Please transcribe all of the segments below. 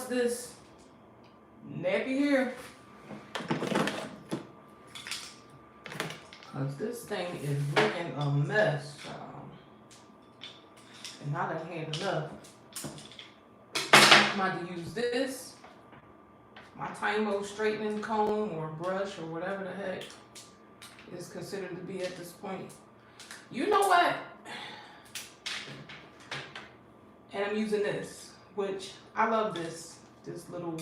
adjust this nappy here. Cause this thing is looking a mess, and I done had enough. I'm about to use this, my Timo straightening comb or brush or whatever the heck is considered to be at this point. You know what? And I'm using this, which I love this little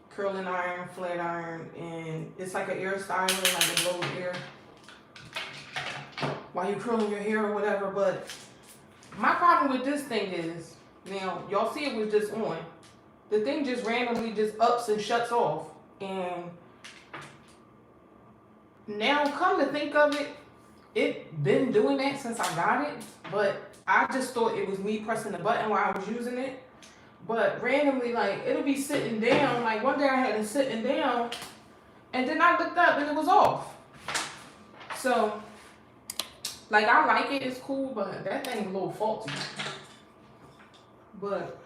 curling iron, flat iron, and it's like an air styler, like a blows air while you're curling your hair or whatever. But my problem with this thing is, now y'all see it was just on. The thing just randomly just ups and shuts off. And now come to think of it, it been doing that since I got it, but I just thought it was me pressing the button while I was using it. But randomly, like, it'll be sitting down. Like, one day I had it sitting down, and then I looked up and it was off. So, like, I like it, it's cool, but that thing's a little faulty. But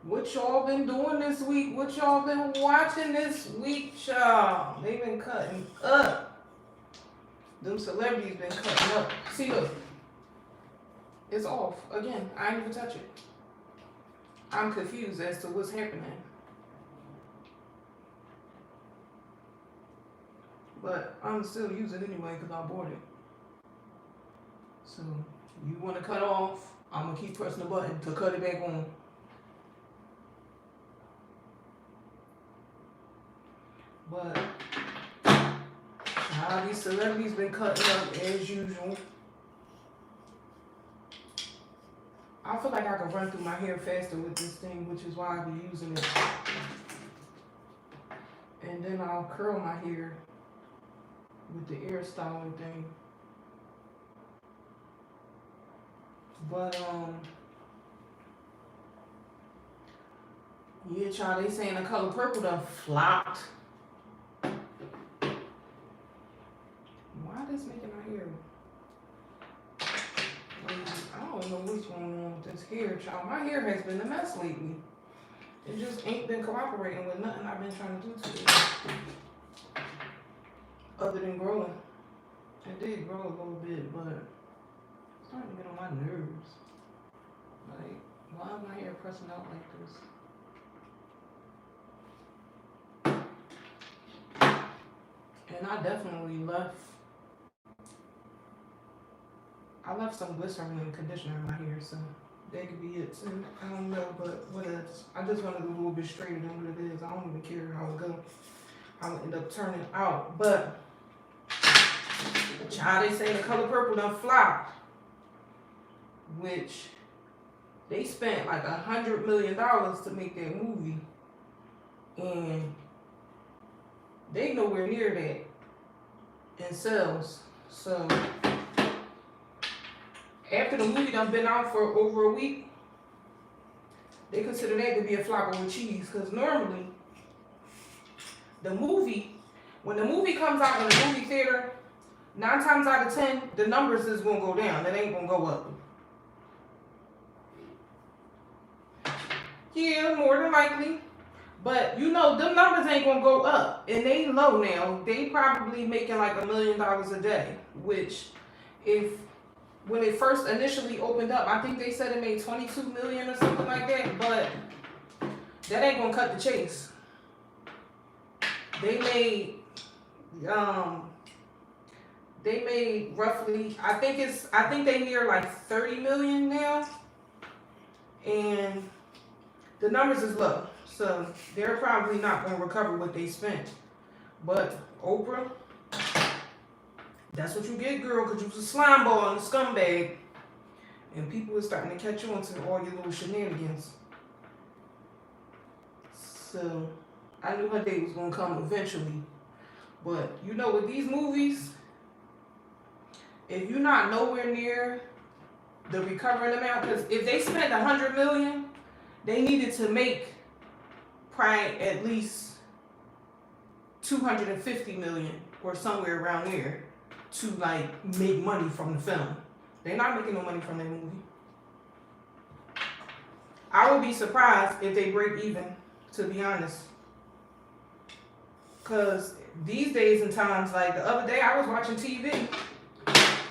what y'all been doing this week? What y'all been watching this week, y'all? They been cutting up. Them celebrities been cutting up. See, look. It's off. Again, I didn't even touch it. I'm confused as to what's happening. But I'm still using it anyway because I bought it. So, you want to cut off, I'm going to keep pressing the button to cut it back on. But, now these celebrities been cutting up as usual. I feel like I can run through my hair faster with this thing, which is why I be using it. And then I'll curl my hair with the air styling thing. But, yeah, child, they saying the color purple done flopped. Why this making my hair? I don't know what's going on with this hair, child. My hair has been a mess lately. It just ain't been cooperating with nothing I've been trying to do to it. Other than growing. It did grow a little bit, but it's starting to get on my nerves. Like, why is my hair pressing out like this? And I definitely left some glycerin and conditioner in my hair, so that could be it. So I don't know, but what else? I just wanted a little bit straighter than what it is. I don't even care how it goes, how it end up turning out. But child, they say the color purple done flopped, which they spent like $100 million to make that movie, and they nowhere near that in sales. So after the movie done been out for over a week, they consider that to be a flop over cheese. Because normally, the movie, when the movie comes out in the movie theater, 9 times out of 10, the numbers is going to go down. It ain't going to go up. Yeah, more than likely. But, you know, them numbers ain't going to go up. And they low now. They probably making like $1 million a day. Which, when it first initially opened up, I think they said it made 22 million or something like that. But that ain't going to cut the chase. They made roughly, I think they near like 30 million now. And the numbers is low. So they're probably not going to recover what they spent. But Oprah, that's what you get, girl, because you was a slime ball and a scumbag. And people are starting to catch on to all your little shenanigans. So I knew her day was going to come eventually. But, you know, with these movies, if you're not nowhere near the recovering amount, because if they spent $100 million, they needed to make probably at least $250 million or somewhere around there to like make money from the film. They're not making no money from that movie. I would be surprised if they break even, to be honest. Because these days and times, like the other day I was watching TV.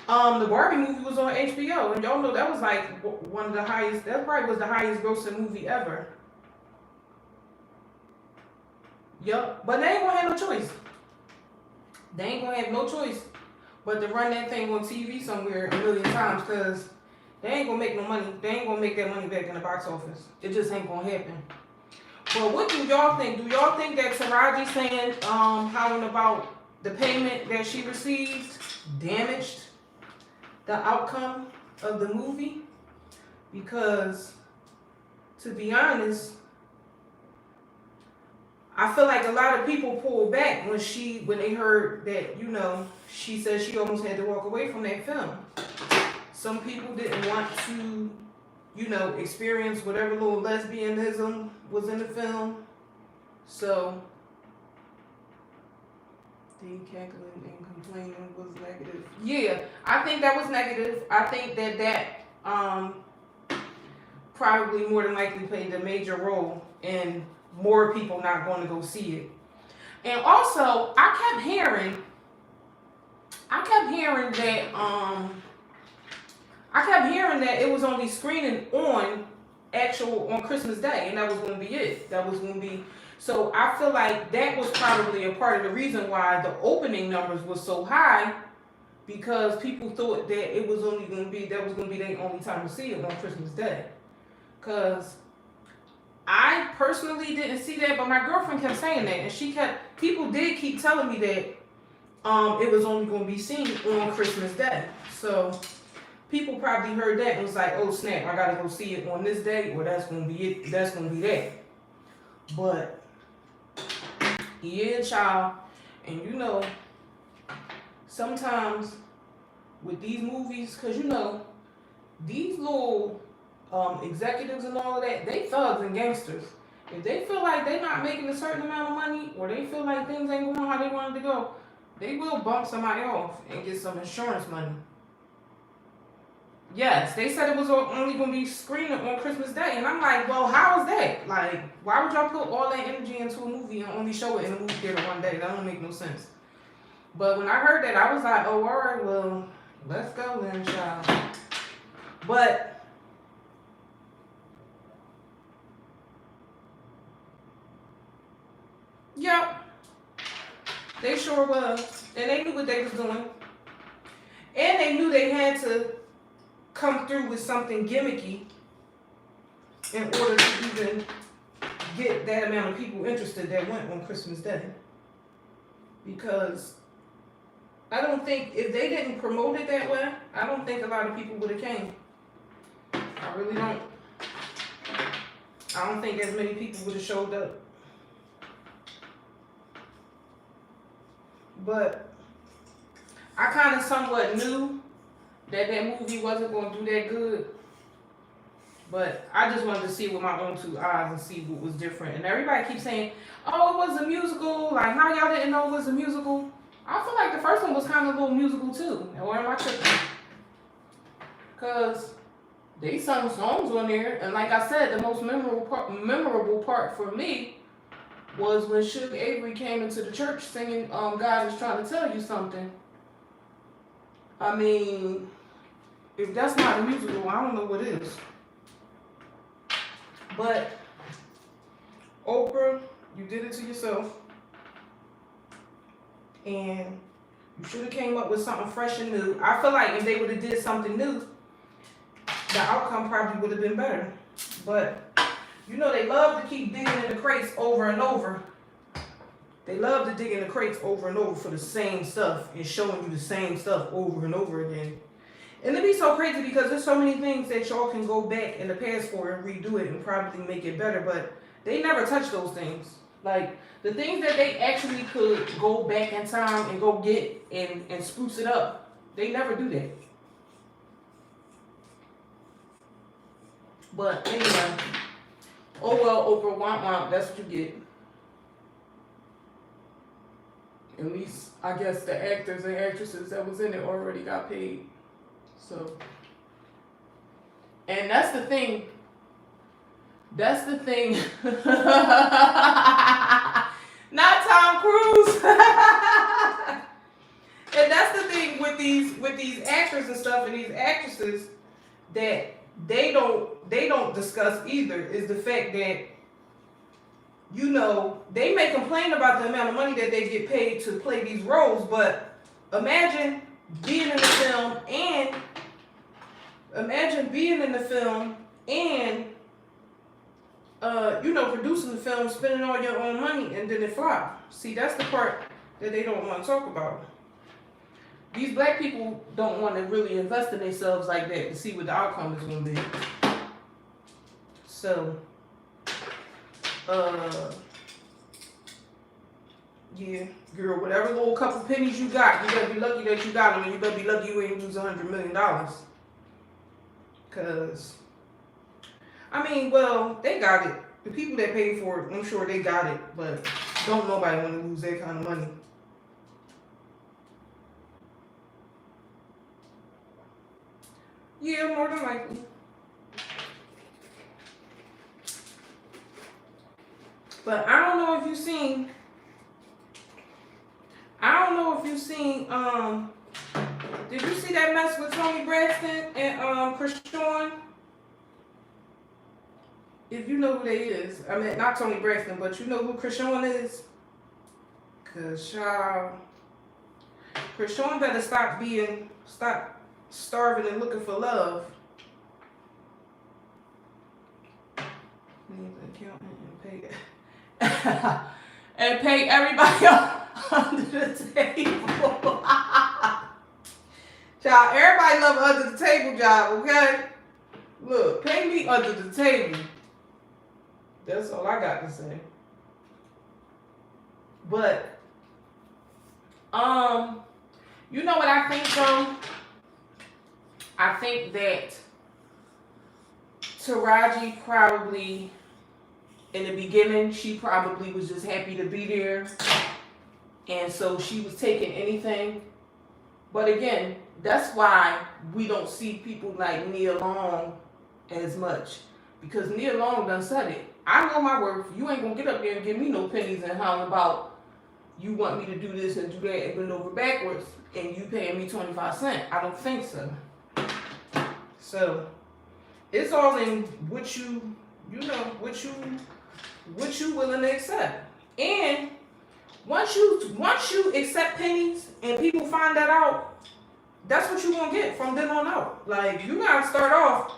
The Barbie movie was on HBO, and y'all know that was like one of the highest, that probably was the highest grossing movie ever. Yup, but they ain't gonna have no choice. They ain't gonna have no choice but to run that thing on TV somewhere a million times, because they ain't gonna make no money. They ain't gonna make that money back in the box office. It just ain't gonna happen. But what do y'all think? Do y'all think that Taraji saying, how about the payment that she received damaged the outcome of the movie? Because, to be honest, I feel like a lot of people pulled back when they heard that, you know, she said she almost had to walk away from that film. Some people didn't want to, you know, experience whatever little lesbianism was in the film. So, the cackling and complaining was negative. Yeah, I think that was negative. I think that probably more than likely played a major role in more people not going to go see it. And also, I kept hearing that it was only screening on Christmas Day, and that was going to be it. That was going to be, so I feel like that was probably a part of the reason why the opening numbers was so high, because people thought that it was only going to be, that was going to be their only time to see it on Christmas Day. Because I personally didn't see that, but my girlfriend kept saying that, and people did keep telling me that it was only going to be seen on Christmas Day. So people probably heard that and was like, oh snap, I gotta go see it on this day, or that's gonna be it, that's gonna be that. But yeah, child, and you know, sometimes with these movies, cause you know, these little executives and all of that, they thugs and gangsters. If they feel like they're not making a certain amount of money, or they feel like things ain't going how they wanted to go, they will bump somebody off and get some insurance money. Yes, they said it was only going to be screened on Christmas Day. And I'm like, well, how is that? Like, why would y'all put all that energy into a movie and only show it in a movie theater one day? That don't make no sense. But when I heard that, I was like, oh, all right, well, let's go then, child. But yep, they sure was. And they knew what they was doing. And they knew they had to come through with something gimmicky in order to even get that amount of people interested that went on Christmas Day. Because I don't think, if they didn't promote it that way, I don't think a lot of people would have came. I really don't. I don't think as many people would have showed up. But I kind of somewhat knew that movie wasn't going to do that good. But I just wanted to see it with my own two eyes and see what was different. And everybody keeps saying, oh, it was a musical. Like, how y'all didn't know it was a musical? I feel like the first one was kind of a little musical too. And where am I tripping? Because they sung songs on there. And like I said, the most memorable part for me was when Suge Avery came into the church singing God is Trying to Tell You Something. I mean, if that's not a musical, I don't know what is. But Oprah, you did it to yourself. And you should have came up with something fresh and new. I feel like if they would have did something new, the outcome probably would have been better. But you know, they love to keep digging in the crates over and over. They love to dig in the crates over and over for the same stuff and showing you the same stuff over and over again. And it'd be so crazy because there's so many things that y'all can go back in the past for and redo it and probably make it better, but they never touch those things. Like, the things that they actually could go back in time and go get and spruce it up, they never do that. But anyway, oh well, Oprah, womp womp, that's what you get. At least, I guess the actors and actresses that was in it already got paid. So, and that's the thing. That's the thing. Not Tom Cruise. And that's the thing with these actors and stuff and these actresses that they don't discuss either is the fact that, you know, they may complain about the amount of money that they get paid to play these roles, but imagine being in the film and you know, producing the film, spending all your own money, and then it flop. See, that's the part that they don't want to talk about. These black people don't want to really invest in themselves like that to see what the outcome is going to be. So, yeah, girl, whatever little couple pennies you got, you better be lucky that you got them, and you better be lucky you ain't lose $100 million. Cause, I mean, well, they got it. The people that paid for it, I'm sure they got it, but don't nobody want to lose that kind of money. Yeah, more than likely. But I don't know if you've seen, did you see that mess with Toni Braxton and Chrisean? If you know who they is, I mean, not Toni Braxton, but you know who Chrisean is? Cause Chrisean better stop starving and looking for love. Need an accountant and pay everybody under the table. Child, everybody love under the table job, okay? Look, pay me under the table. That's all I got to say. But, you know what I think though? I think that Taraji probably, in the beginning, she probably was just happy to be there. And so she was taking anything. But again, that's why we don't see people like Nia Long as much. Because Nia Long done said it. I know my worth. You ain't gonna get up there and give me no pennies and holler about you want me to do this and do that and bend over backwards and you paying me 25 cents. I don't think so. So it's all in what you willing to accept. And once you accept pennies and people find that out, that's what you're gonna get from then on out. Like you gotta start off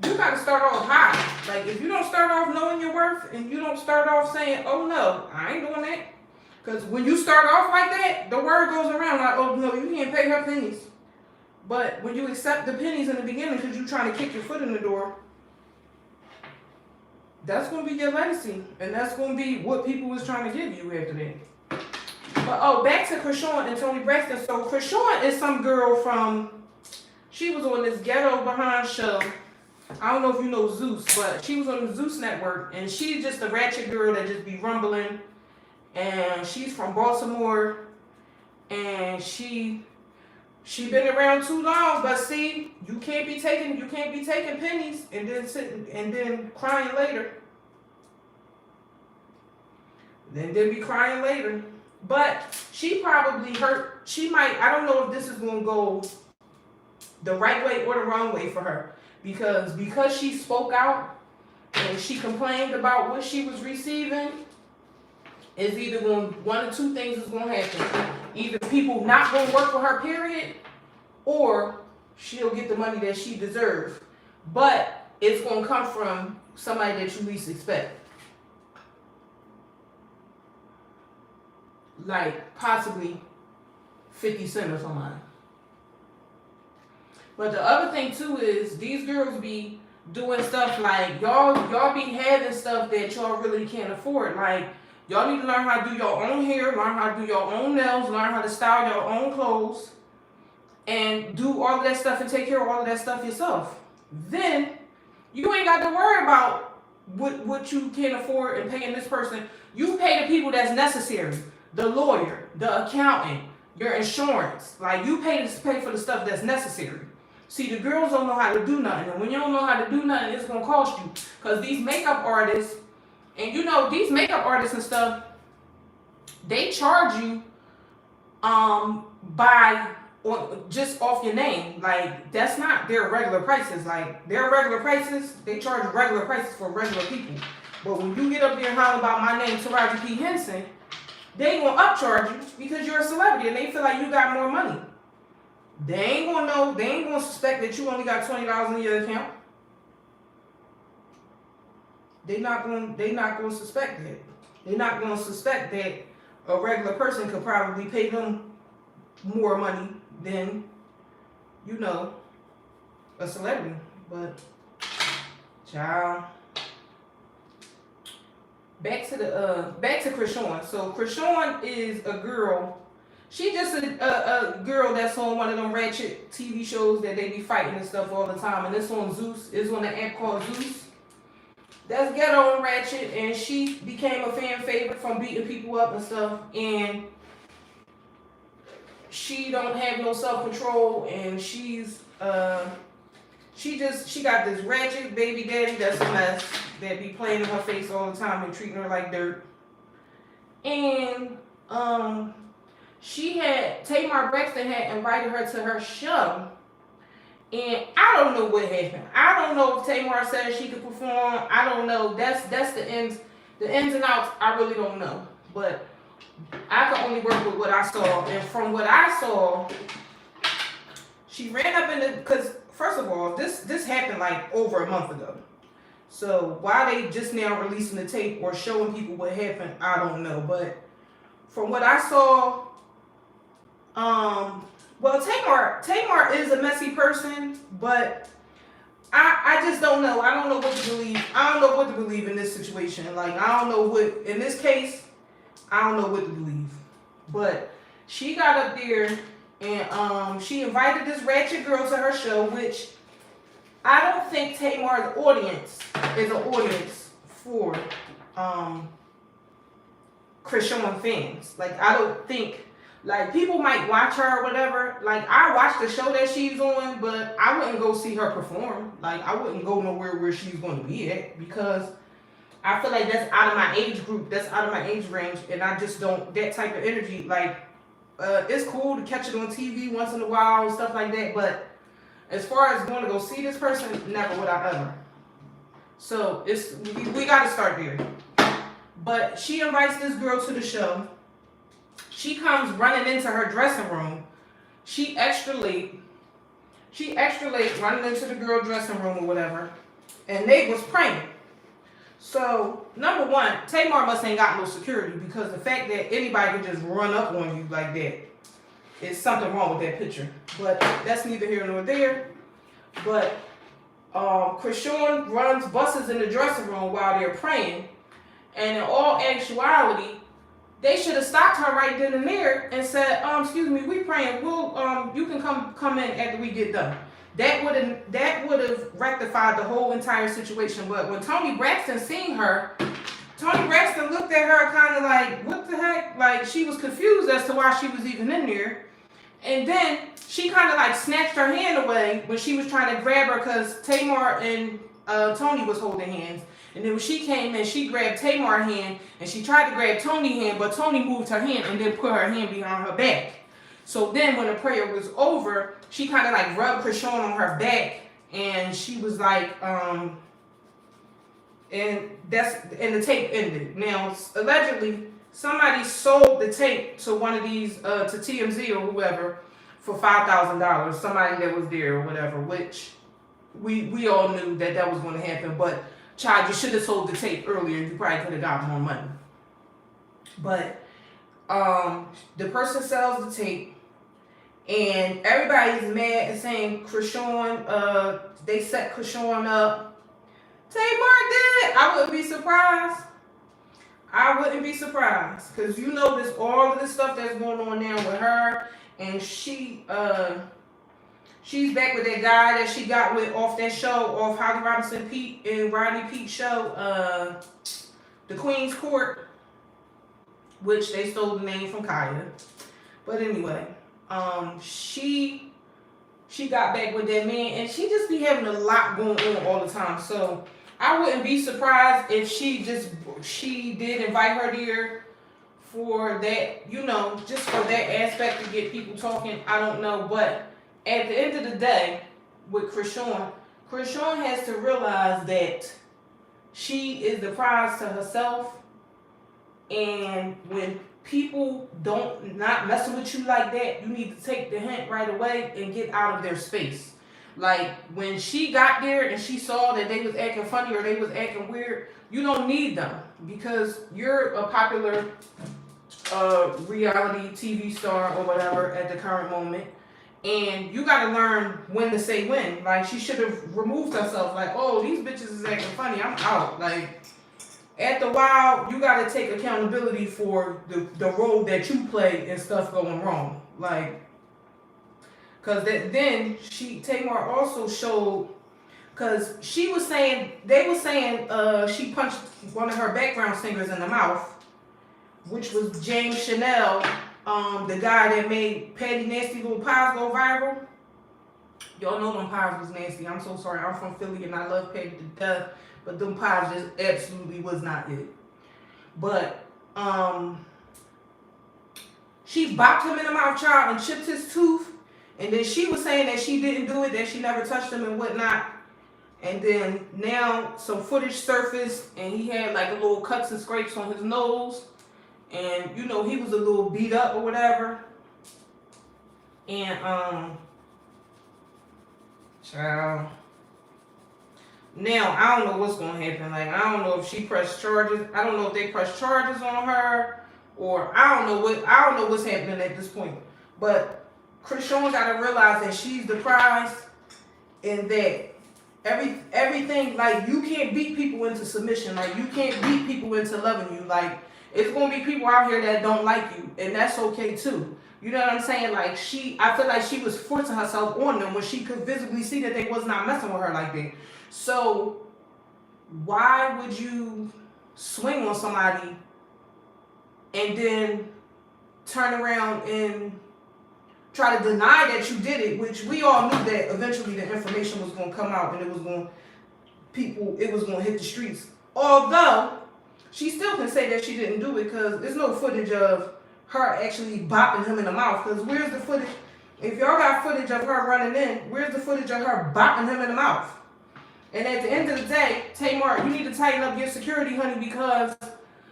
high. Like if you don't start off knowing your worth and you don't start off saying, oh no, I ain't doing that. Because when you start off like that, the word goes around like, oh no, you can't pay her pennies. But when you accept the pennies in the beginning because you're trying to kick your foot in the door, that's going to be your legacy. And that's going to be what people was trying to give you after that. But back to Chrisean and Toni Braxton. So Chrisean is some girl she was on this ghetto behind show. I don't know if you know Zeus, but she was on the Zeus network. And she's just a ratchet girl that just be rumbling. And she's from Baltimore. And she been around too long, but see, you can't be taking pennies and then sitting and then crying later. Then be crying later. But she probably hurt. I don't know if this is gonna go the right way or the wrong way for her. Because she spoke out and she complained about what she was receiving, it's either one or two things is gonna happen. Either people not gonna work for her, period, or she'll get the money that she deserves. But it's gonna come from somebody that you least expect. Like possibly 50 Cent or somebody. But the other thing too is these girls be doing stuff like y'all be having stuff that y'all really can't afford. Like y'all need to learn how to do your own hair, learn how to do your own nails, learn how to style your own clothes, and do all of that stuff and take care of all of that stuff yourself. Then you ain't got to worry about what you can afford and paying this person. You pay the people that's necessary. The lawyer, the accountant, your insurance. Like you pay for the stuff that's necessary. See, the girls don't know how to do nothing. And when you don't know how to do nothing, it's going to cost you. Because these makeup artists, and you know, these makeup artists and stuff, they charge you by just off your name. Like, that's not their regular prices. Like, their regular prices, they charge regular prices for regular people. But when you get up there and holler about my name, Taraji P. Henson, they ain't gonna upcharge you because you're a celebrity and they feel like you got more money. They ain't gonna know, they ain't gonna suspect that you only got $20 in your account. They not gonna suspect that. They're not gonna suspect that a regular person could probably pay them more money than, you know, a celebrity. But child, back to Chrisean. So Chrisean is a girl. She just a girl that's on one of them ratchet TV shows that they be fighting and stuff all the time. And it's on Zeus. It's on the app called Zeus. That's ghetto and ratchet. And she became a fan favorite from beating people up and stuff. And she don't have no self-control. And she got this ratchet baby daddy that's a mess that be playing in her face all the time and treating her like dirt. And Tamar Braxton had invited her to her show, and I don't know what happened. I don't know if Tamar said she could perform. I don't know. That's the ins and outs. I really don't know. But I can only work with what I saw, and from what I saw, she ran up in the, because first of all, this happened like over a month ago. So why they just now releasing the tape or showing people what happened, I don't know. But from what I saw, well, Tamar is a messy person, but I just don't know. I don't know what to believe. I don't know what to believe in this situation. Like, I don't know what, in this case, I don't know what to believe. But she got up there and she invited this ratchet girl to her show, which I don't think Tamar's audience is an audience for Chrisean fans. Like, I don't think, like, people might watch her or whatever. Like, I watched the show that she's on, but I wouldn't go see her perform. Like, I wouldn't go nowhere where she's going to be at, because I feel like that's out of my age group, that's out of my age range, and I just don't, that type of energy, like, it's cool to catch it on TV once in a while and stuff like that, but as far as going to go see this person, never would I ever. So we got to start there. But she invites this girl to the show. She comes running into her dressing room. She extra late running into the girl dressing room or whatever. And they was praying. So, number one, Tamar must ain't got no security, because the fact that anybody can just run up on you like that, is something wrong with that picture. But that's neither here nor there. But Chrisean buses in the dressing room while they're praying. And in all actuality, they should have stopped her right then and there and said, excuse me, we praying. We'll you can come in after we get done. That would have rectified the whole entire situation. But when Toni Braxton seen her, Toni Braxton looked at her kind of like, what the heck? Like, she was confused as to why she was even in there. And then she kind of like snatched her hand away when she was trying to grab her, because Tamar and Toni was holding hands. And then when she came in, she grabbed Tamar's hand and she tried to grab Toni's hand, but Toni moved her hand and then put her hand behind her back. So then when the prayer was over, she kind of like rubbed Chrisean on her back, and she was like, and the tape ended. Now, allegedly, somebody sold the tape to one of these, to TMZ or whoever, for $5,000. Somebody that was there or whatever, which we all knew that was going to happen. But, child, you should have sold the tape earlier. You probably could have got more money. But the person sells the tape, and everybody's mad and saying Chrisean, they set Chrisean up. Tamar did. I wouldn't be surprised. I wouldn't be surprised, because you know all of this stuff that's going on now with her, and she's back with that guy that she got with off that show, off Holly Robinson Pete and Rodney Pete's show, The Queen's Court, which they stole the name from Kaya. But anyway, she she got back with that man, and she just be having a lot going on all the time. So I wouldn't be surprised if she did invite her there for that, just for that aspect to get people talking. I don't know, but at the end of the day, with Chrisean has to realize that she is the prize to herself, and when people not messing with you like that, you need to take the hint right away and get out of their space. Like when she got there and she saw that they was acting funny or they was acting weird, you don't need them, because you're a popular reality TV star or whatever at the current moment, and you got to learn when to say when. Like, she should have removed herself. Like, oh, these bitches is acting funny, I'm out. Like, after a while, you got to take accountability for the role that you play and stuff going wrong. Like, because then Tamar also showed, because they were saying she punched one of her background singers in the mouth, which was James Chanel, the guy that made Patty Nasty Little Pies go viral. Y'all know them pies was nasty. I'm so sorry. I'm from Philly and I love Patty to death, but them pies just absolutely was not it. But she bopped him in the mouth, child, and chipped his tooth. And then she was saying that she didn't do it, that she never touched him and whatnot. And then now some footage surfaced, and he had like a little cuts and scrapes on his nose. And he was a little beat up or whatever. And child, now I don't know what's gonna happen. Like, I don't know if she pressed charges. I don't know if they pressed charges on her, or I don't know what's happening at this point. But Chrisean gotta realize that she's the prize, and that everything, like, you can't beat people into submission. Like, you can't beat people into loving you. Like, it's gonna be people out here that don't like you, and that's okay too. You know what I'm saying? Like, I feel like she was forcing herself on them when she could visibly see that they was not messing with her like that. So why would you swing on somebody and then turn around and try to deny that you did it, which we all knew that eventually the information was going to come out and it was going to hit the streets. Although she still can say that she didn't do it, because there's no footage of her actually bopping him in the mouth. Because where's the footage? If y'all got footage of her running in, where's the footage of her bopping him in the mouth? And at the end of the day, Tamar, you need to tighten up your security, honey, because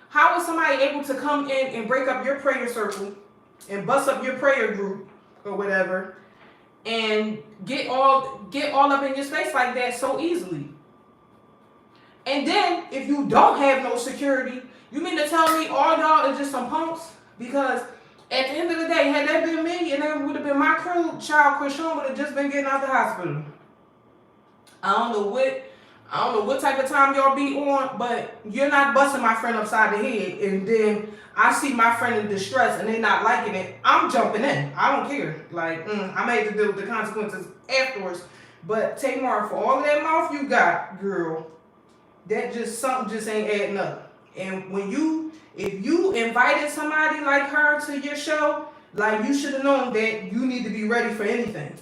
how is somebody able to come in and break up your prayer circle and bust up your prayer group or whatever and get all up in your space like that so easily? And then, if you don't have no security, you mean to tell me all y'all is just some punks? Because at the end of the day, had that been me and that would have been my crew, child, Chrisean would have just been getting out the hospital. I don't know what type of time y'all be on, but you're not busting my friend upside the head, and then I see my friend in distress and they not liking it. I'm jumping in. I don't care. Like, I may have to deal with the consequences afterwards. But Tamar, for all of that mouth you got, girl, something just ain't adding up. And if you invited somebody like her to your show, like, you should have known that you need to be ready for anything.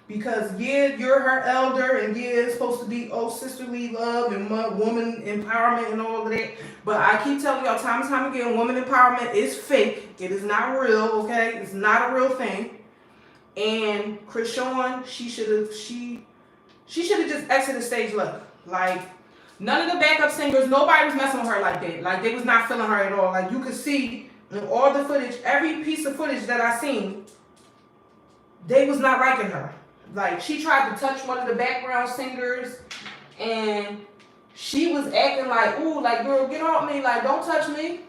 Because, yeah, you're her elder, and yeah, it's supposed to be, sisterly love and woman empowerment and all of that. But I keep telling y'all time and time again, woman empowerment is fake. It is not real, okay? It's not a real thing. And Chrisean, she should have just exited stage left. Like, none of the backup singers, nobody was messing with her like that. Like, they was not feeling her at all. Like, you could see in all the footage, every piece of footage that I seen, they was not liking her. Like, she tried to touch one of the background singers, and she was acting like, ooh, like, girl, get off me, like, don't touch me.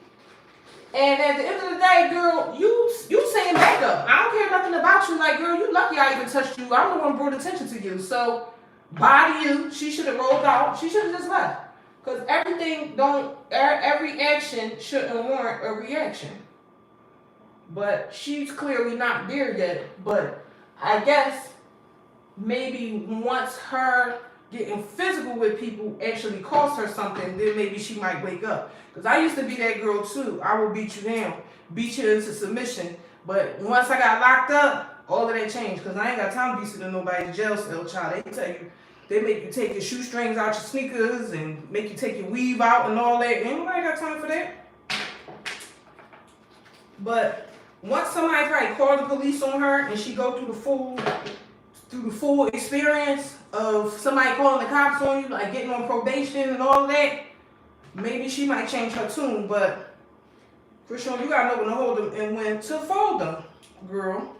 And at the end of the day, girl, you saying backup. I don't care nothing about you. Like, girl, you lucky I even touched you. I'm the one who brought attention to you. So, bye to you. She should have rolled out. She should have just left. Because every action shouldn't warrant a reaction. But she's clearly not there yet. But I guess maybe once her getting physical with people actually costs her something, then maybe she might wake up. Because I used to be that girl too. I will beat you down, beat you into submission. But once I got locked up, all of that changed. Because I ain't got time to be sitting in nobody's jail cell, child. They tell you, they make you take your shoestrings out your sneakers and make you take your weave out and all that. Ain't nobody got time for that. But once somebody probably called the police on her and she go through the full experience of somebody calling the cops on you, like getting on probation and all of that, maybe she might change her tune. But Chrisean, you gotta know when to hold them and when to fold them, girl.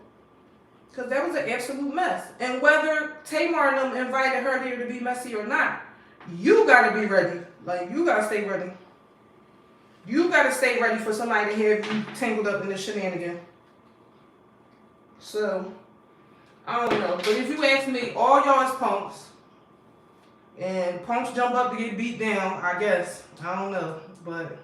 Because that was an absolute mess. And whether Tamar and them invited her there to be messy or not, you gotta be ready. Like, you gotta stay ready. You gotta stay ready for somebody to have you tangled up in this shenanigan. So, I don't know. But if you ask me, all y'all is punks. And punks jump up to get beat down, I guess. I don't know. But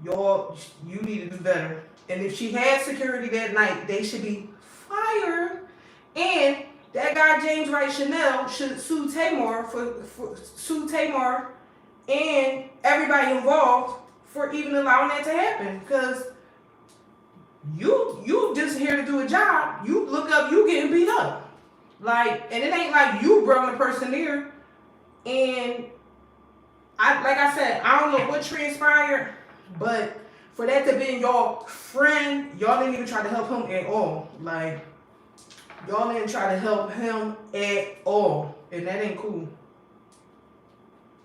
y'all, you need to do better. And if she had security that night, they should be fired. And that guy James Wright Chanel should sue Tamar sue Tamar and everybody involved for even allowing that to happen. Because you just here to do a job. You look up, you getting beat up. Like, and it ain't like you brought the person there. And like I said, I don't know what transpired, but for that to be your friend, y'all didn't even try to help him at all. Like, y'all didn't try to help him at all. And that ain't cool.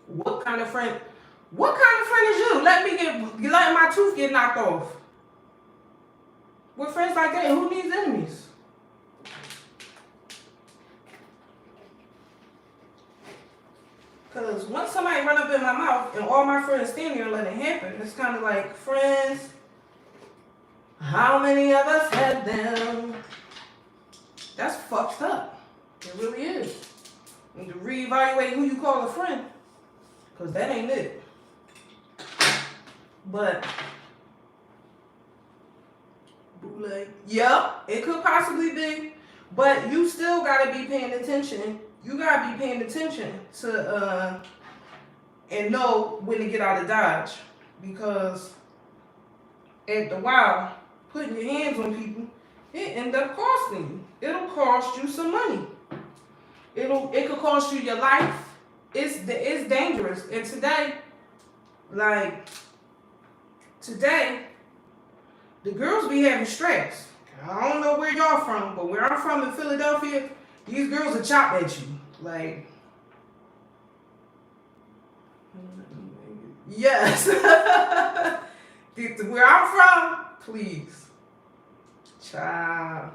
What kind of friend is you? Let my tooth get knocked off. With friends like that, who needs enemies? Because once somebody run up in my mouth and all my friends stand there and let it happen, it's kind of like, friends, how many of us had them? That's fucked up. It really is. You need to reevaluate who you call a friend. Because that ain't it. But, like, yep, it could possibly be. But you still got to be paying attention. You got to be paying attention to, and know when to get out of Dodge. Because at the while, putting your hands on people, it end up costing you. It'll cost you some money. It could cost you your life. It's dangerous. And today, the girls be having straps. I don't know where y'all from, but where I'm from in Philadelphia, these girls will chop at you. Like, yes. Where I'm from, please. Child.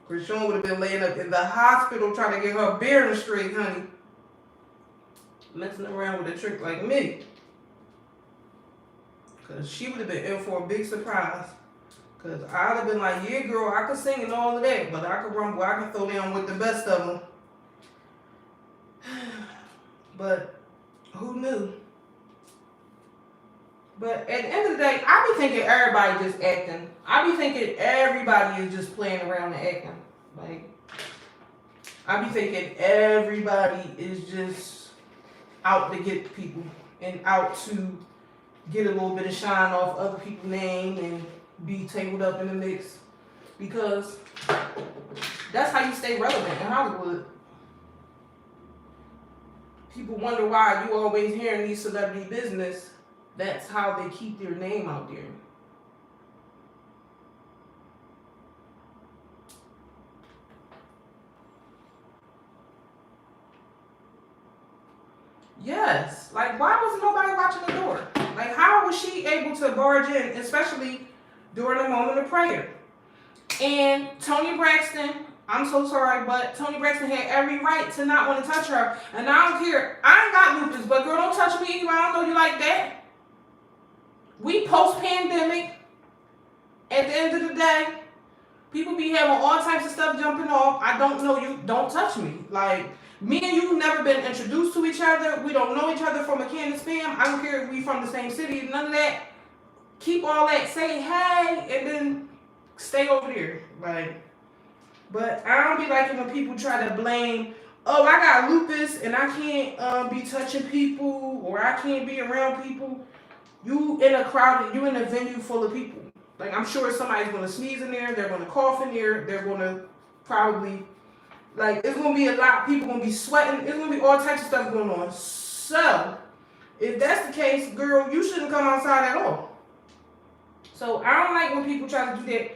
Chrisean would have been laying up in the hospital trying to get her bearings straight, honey. Messing around with a trick like me. Because she would have been in for a big surprise. Because I'd have been like, yeah, girl, I could sing and all of that, but I could rumble, I could throw down with the best of them. But who knew? But at the end of the day, I be thinking everybody just acting. I be thinking everybody is just playing around and acting. Like, I be thinking everybody is just out to get people and out to get a little bit of shine off other people's name and be tangled up in the mix, because that's how you stay relevant in Hollywood. People wonder why you always hearing these celebrity business. That's how they keep their name out there. Yes, like, why wasn't nobody watching the door? Like, how was she able to barge in, especially during a moment of prayer? And Toni Braxton, I'm so sorry, but Toni Braxton had every right to not want to touch her. And I don't care. I ain't got lupus, but girl, don't touch me. I don't know you like that. We post-pandemic. At the end of the day, people be having all types of stuff jumping off. I don't know you. Don't touch me. Like, me and you never been introduced to each other. We don't know each other from a can of spam. I don't care if we from the same city. None of that. Keep all that. Say hey, and then stay over there. Like, but I don't be liking when people try to blame, oh, I got lupus and I can't be touching people, or I can't be around people. You in a crowd, you in a venue full of people. Like, I'm sure somebody's going to sneeze in there. They're going to cough in there. They're going to probably, like, it's going to be a lot. People going to be sweating. It's going to be all types of stuff going on. So, if that's the case, girl, you shouldn't come outside at all. So, I don't like when people try to do that.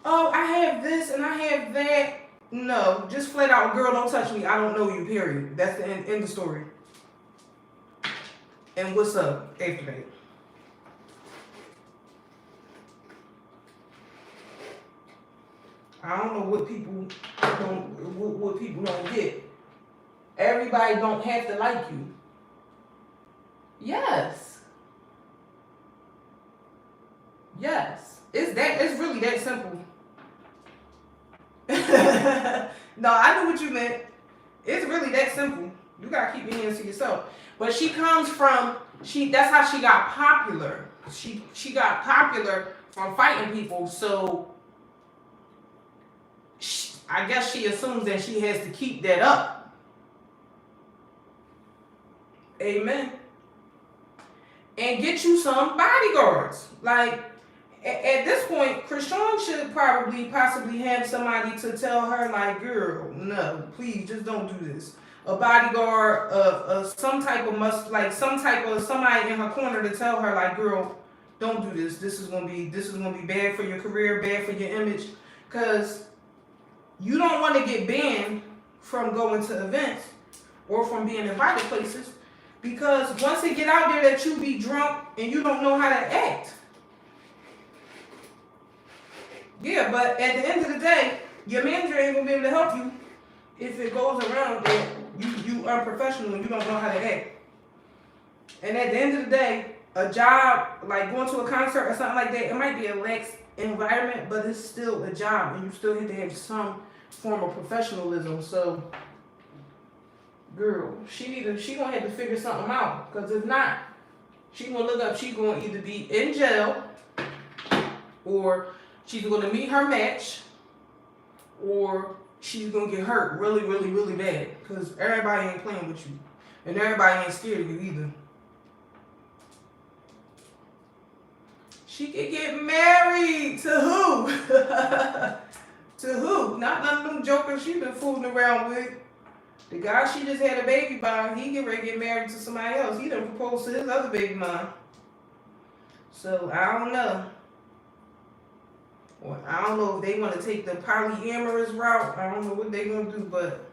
Oh, I have this and I have that. No, just flat out, girl, don't touch me. I don't know you, period. That's the end of the story. And what's up after that? I don't know what people don't get. Everybody don't have to like you. Yes. Yes. It's really that simple. No, I knew what you meant. It's really that simple. You gotta keep your hands to yourself. But she comes from that's how she got popular. She got popular from fighting people, so I guess she assumes that she has to keep that up. Amen. And get you some bodyguards. Like, at this point, Chrisean should possibly have somebody to tell her, like, girl, no, please, just don't do this. A bodyguard of some type of somebody in her corner to tell her, like, girl, don't do this. This is gonna be bad for your career, bad for your image, because you don't want to get banned from going to events or from being invited places, because once they get out there that you be drunk and you don't know how to act. Yeah, but at the end of the day, your manager ain't gonna be able to help you if it goes around that you unprofessional and you don't know how to act. And at the end of the day, a job, like going to a concert or something like that, it might be a lax environment, but it's still a job and you still have to have some form of professionalism. So, girl, she gonna have to figure something out, because if not, she gonna look up, she gonna either be in jail, or she's gonna meet her match, or she's gonna get hurt really, really, really bad, because everybody ain't playing with you, and everybody ain't scared of you either. She could get married to who? To who? Not none of them jokers she been fooling around with. The guy she just had a baby by, he get ready to get married to somebody else. He done proposed to his other baby mom. So, I don't know. Well, I don't know if they want to take the polyamorous route. I don't know what they going to do, but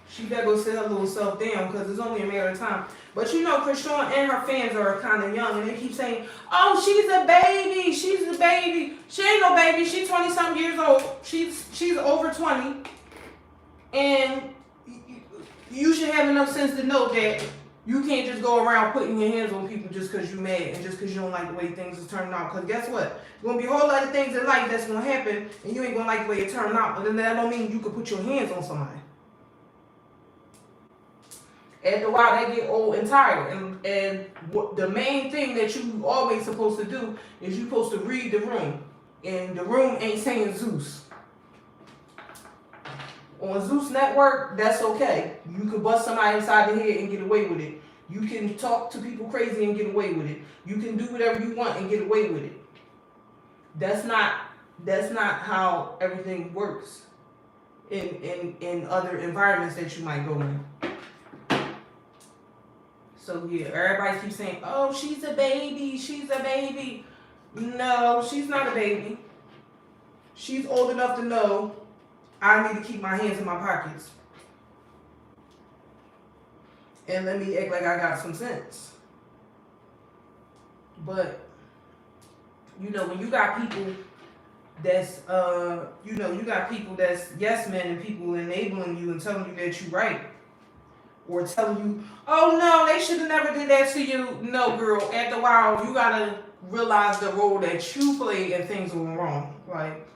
she better go sit her little self down, because it's only a matter of time. But you know, Chrisean and her fans are kind of young, and they keep saying, oh, she's a baby, she's a baby. She ain't no baby, she's 20-something years old. She's over 20. And you should have enough sense to know that you can't just go around putting your hands on people just because you're mad and just because you don't like the way things is turning out. Because guess what? There's going to be a whole lot of things in life that's going to happen, and you ain't going to like the way it turned out. But then that don't mean you can put your hands on somebody. After a while, they get old and tired. And the main thing that you always supposed to do is you supposed to read the room. And the room ain't saying Zeus. On Zeus Network, that's okay. You can bust somebody inside the head and get away with it. You can talk to people crazy and get away with it. You can do whatever you want and get away with it. That's not how everything works in other environments that you might go in. So yeah, everybody keeps saying, oh, she's a baby, she's a baby. No, she's not a baby. She's old enough to know I need to keep my hands in my pockets. And let me act like I got some sense. But, you know, when you got people that's, you got people that's yes men and people enabling you and telling you that you're right. Or telling you, oh no, they should have never did that to you. No, girl, after a while, you gotta realize the role that you played and things went wrong. Like,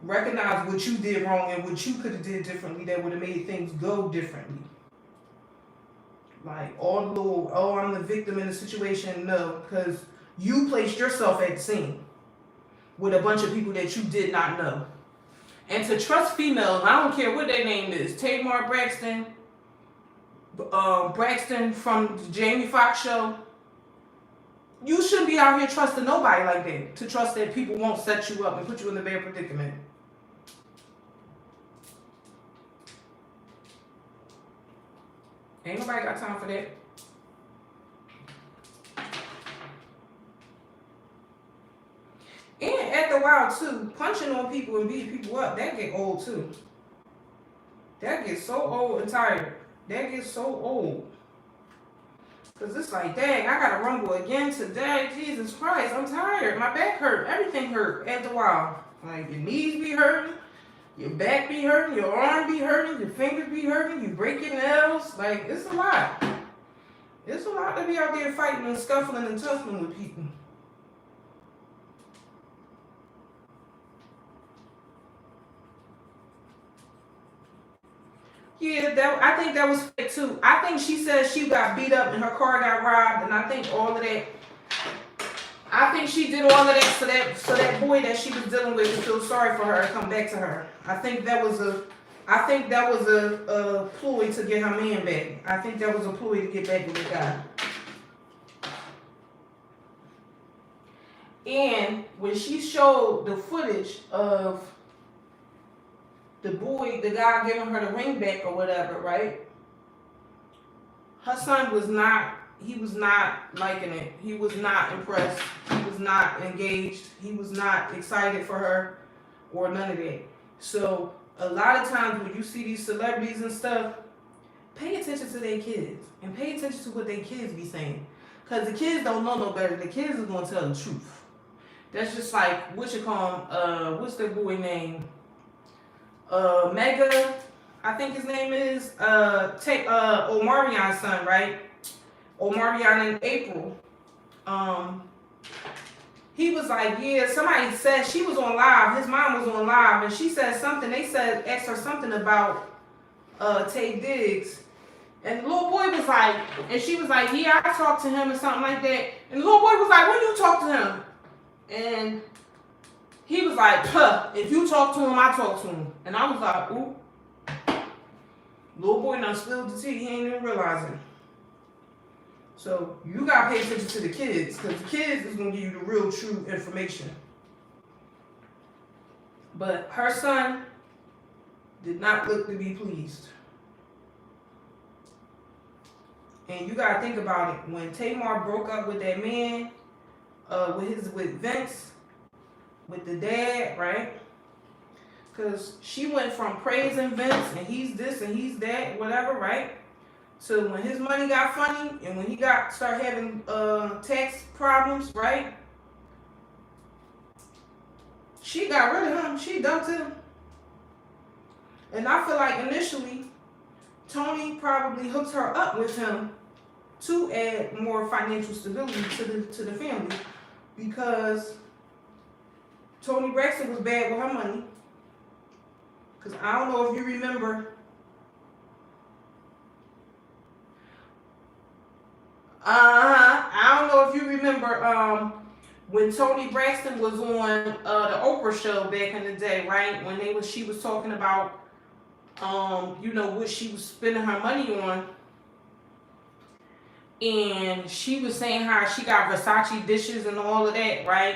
recognize what you did wrong and what you could have did differently that would have made things go differently. Like, all the little, oh, I'm the victim in the situation. No, because you placed yourself at the scene with a bunch of people that you did not know. And to trust females, I don't care what their name is, Tamar Braxton, Braxton from the Jamie Foxx show. You shouldn't be out here trusting nobody like that. To trust that people won't set you up and put you in a bad predicament. Ain't nobody got time for that. And after a while too, punching on people and beating people up, that get old too. That gets so old and tired. That gets so old. Cause it's like, dang, I gotta rumble again today. Jesus Christ, I'm tired. My back hurt. Everything hurt after a while. Like your knees be hurting, your back be hurting, your arm be hurting, your fingers be hurting, you break your nails. Like, it's a lot. It's a lot to be out there fighting and scuffling and tussling with people. Yeah, I think that was fake too. I think she said she got beat up and her car got robbed, and I think all of that. I think she did all of that so that boy that she was dealing with would feel sorry for her and come back to her. I think that was a ploy to get her man back. I think that was a ploy to get back with the guy. And when she showed the footage of the guy giving her the ring back or whatever, right? Her son was not liking it. He was not impressed. He was not engaged. He was not excited for her or none of that. So a lot of times when you see these celebrities and stuff, pay attention to their kids and pay attention to what their kids be saying. Because the kids don't know no better. The kids is going to tell the truth. That's just like, what's the boy name? Mega, I think his name is, Omarion's son, right? Omarion in April. He was like, yeah, somebody said she was on live, his mom was on live, and she said something, asked her something about Tay Diggs. And the little boy was like, and she was like, yeah, I talked to him or something like that. And the little boy was like, when you talk to him? And he was like, huh, if you talk to him, I talk to him. And I was like, ooh. Little boy done spilled the tea, he ain't even realizing. So you gotta pay attention to the kids, because the kids is gonna give you the real true information. But her son did not look to be pleased. And you gotta think about it. When Tamar broke up with that man, with Vince, with the dad, right? Because she went from praising Vince and he's this and he's that, whatever, right? So when his money got funny and when he started having tax problems, right? She got rid of him. She dumped him. And I feel like initially, Toni probably hooked her up with him to add more financial stability to the family, because Toni Braxton was bad with her money. Because I don't know if you remember. I don't know if you remember when Toni Braxton was on the Oprah show back in the day, right? When she was talking about what she was spending her money on. And she was saying how she got Versace dishes and all of that, right?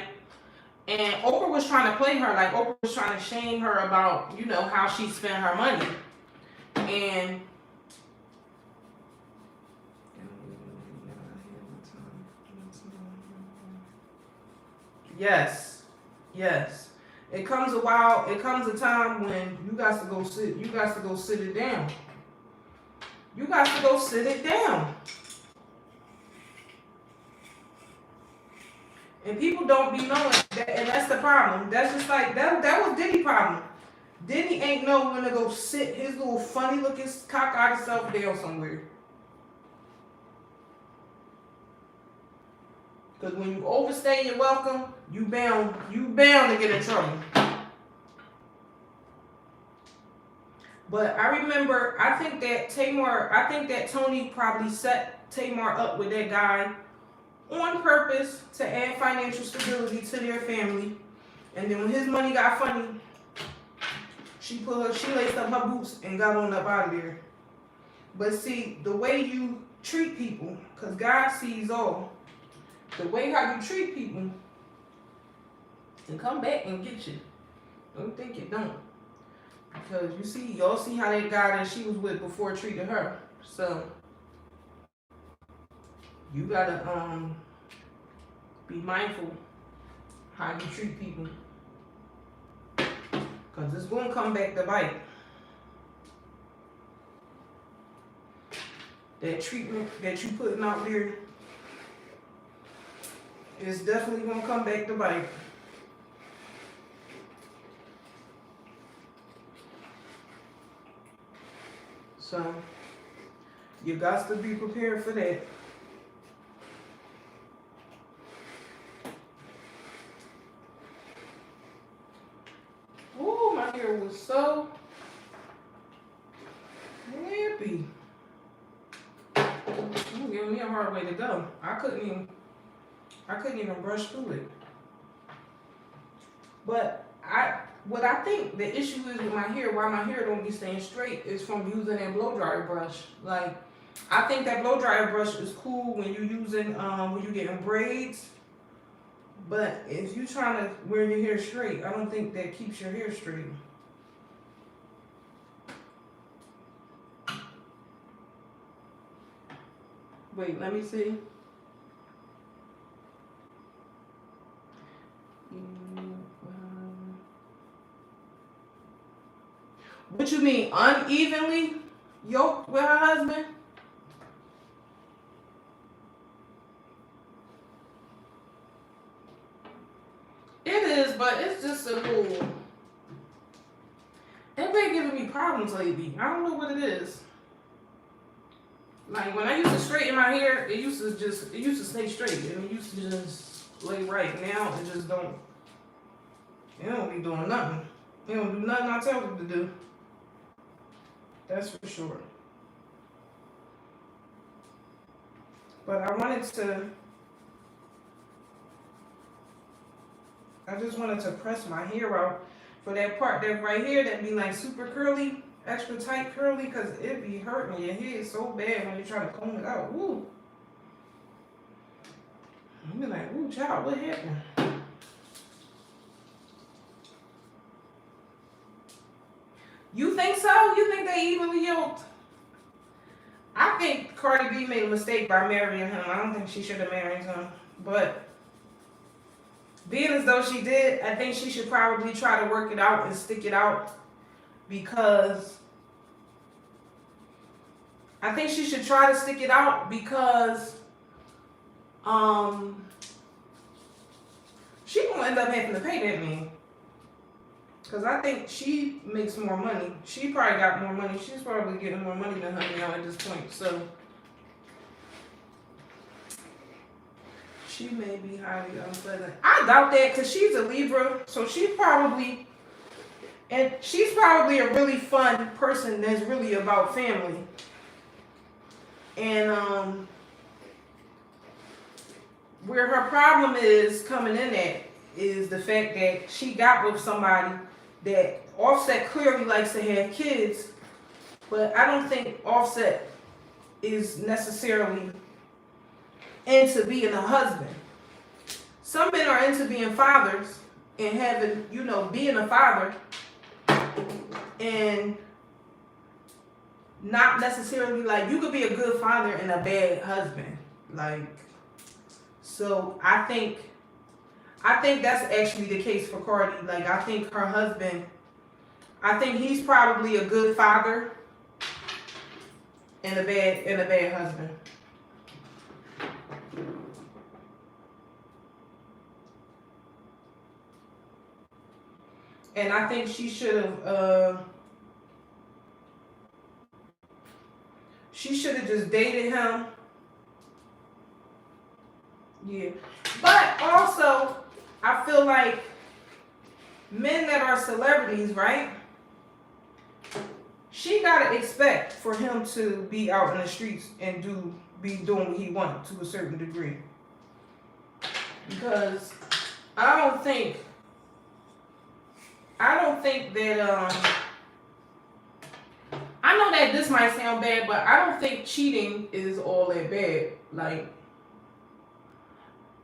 And Oprah was trying to play her, like Oprah was trying to shame her about, how she spent her money. And yes. It comes a time when you got to go sit it down. You got to go sit it down. And people don't be knowing that, and that's the problem. That's just like, that was Diddy's problem. Diddy ain't know when to go sit his little funny looking cock-eyed self down somewhere. Because when you overstay your welcome, you bound to get in trouble. But I remember, I think that Toni probably set Tamar up with that guy on purpose to add financial stability to their family. And then when his money got funny, she laced up her boots and got on up out of there. But see, the way you treat people, because God sees all, the way how you treat people can come back and get you. Don't think it don't. Because you see, y'all see how that guy that she was with before treated her. So you gotta be mindful how you treat people. Because it's gonna come back to bite. That treatment that you putting out there is definitely gonna come back to bite. So you got to be prepared for that. Oh, my hair was so nappy. You're giving me a hard way to go. I couldn't even brush through it. But what I think the issue is with my hair, why my hair don't be staying straight, is from using that blow dryer brush. Like, I think that blow dryer brush is cool when you're using when you're getting braids. But if you're trying to wear your hair straight, I don't think that keeps your hair straight. Wait, let me see. What you mean, unevenly yoked with her husband? It is, but it's just a little. It been giving me problems lately. I don't know what it is. Like when I used to straighten my hair, it used to stay straight and it used to just lay right. Now it just don't. It don't be doing nothing. It don't do nothing I tell it to do. That's for sure. But I just wanted to press my hair out for that part that right here that be like super curly, extra tight curly, because it be hurting your hair so bad when you try to comb it out. Ooh. You be like, ooh, child, what happened? You think so? You think they evenly yoked? I think Cardi B made a mistake by marrying him. I don't think she should have married him. But being as though she did, I think she should probably try to work it out and stick it out. Because I think she should try to stick it out because she gonna end up having to pay that man. Because I think she makes more money. She probably got more money. She's probably getting more money than her now at this point. So she may be highly unpleasant. I doubt that because she's a Libra. So she's probably a really fun person that's really about family. And where her problem is coming in at is the fact that she got with somebody that Offset clearly likes to have kids, but I don't think Offset is necessarily into being a husband. Some men are into being fathers and having, being a father and not necessarily like you could be a good father and a bad husband. So I think that's actually the case for Cardi. Like, I think her husband, he's probably a good father and a bad husband. And I think she should have just dated him. Yeah. But also, I feel like men that are celebrities, right? She gotta expect for him to be out in the streets and be doing what he wants to a certain degree. Because I don't think that I I know that this might sound bad, but I don't think cheating is all that bad. Like,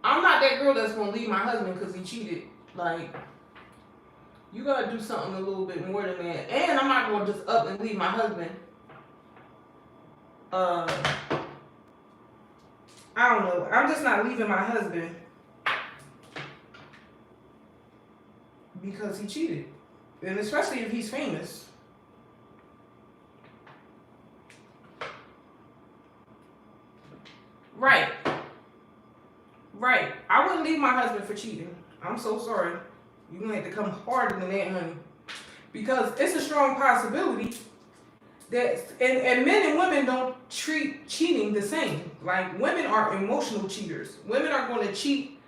I'm not that girl that's gonna leave my husband because he cheated. Like, you gotta do something a little bit more than that. And I'm not gonna just up and leave my husband. I don't know. I'm just not leaving my husband because he cheated. And especially if he's famous. Right. Right. I wouldn't leave my husband for cheating. I'm so sorry. You're going to have to come harder than that, honey. Because it's a strong possibility that, and men and women don't treat cheating the same. Like, women are emotional cheaters. Women are going to cheat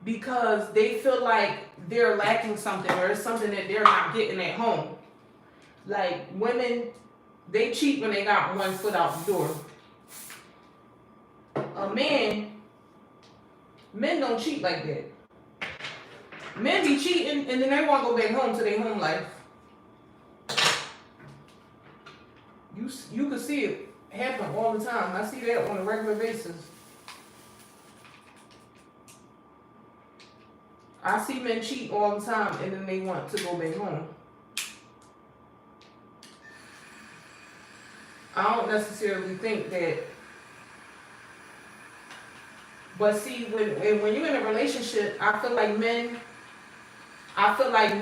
because they feel like they're lacking something or it's something that they're not getting at home. Like, women, they cheat when they got one foot out the door. Men don't cheat like that. Men be cheating and then they want to go back home to their home life. You can see it happen all the time. I see that on a regular basis. I see men cheat all the time and then they want to go back home. I don't necessarily think that. But see, when you're in a relationship, I feel like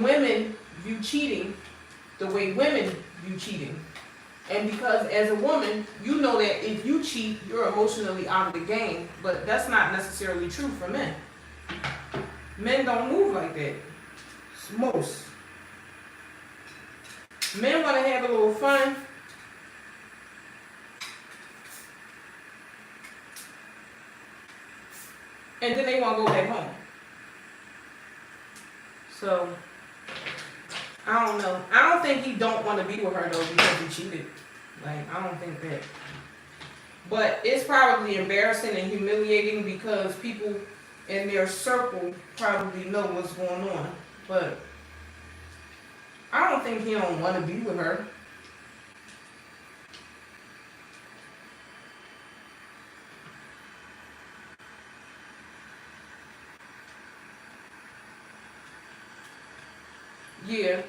women view cheating the way women view cheating. And because as a woman, you know that if you cheat, you're emotionally out of the game. But that's not necessarily true for men. Men don't move like that. Most. Men want to have a little fun. And then they want to go back home. So, I don't know. I don't think he don't want to be with her though because he cheated. Like, I don't think that. But it's probably embarrassing and humiliating because people in their circle probably know what's going on. But I don't think he don't want to be with her. Yeah.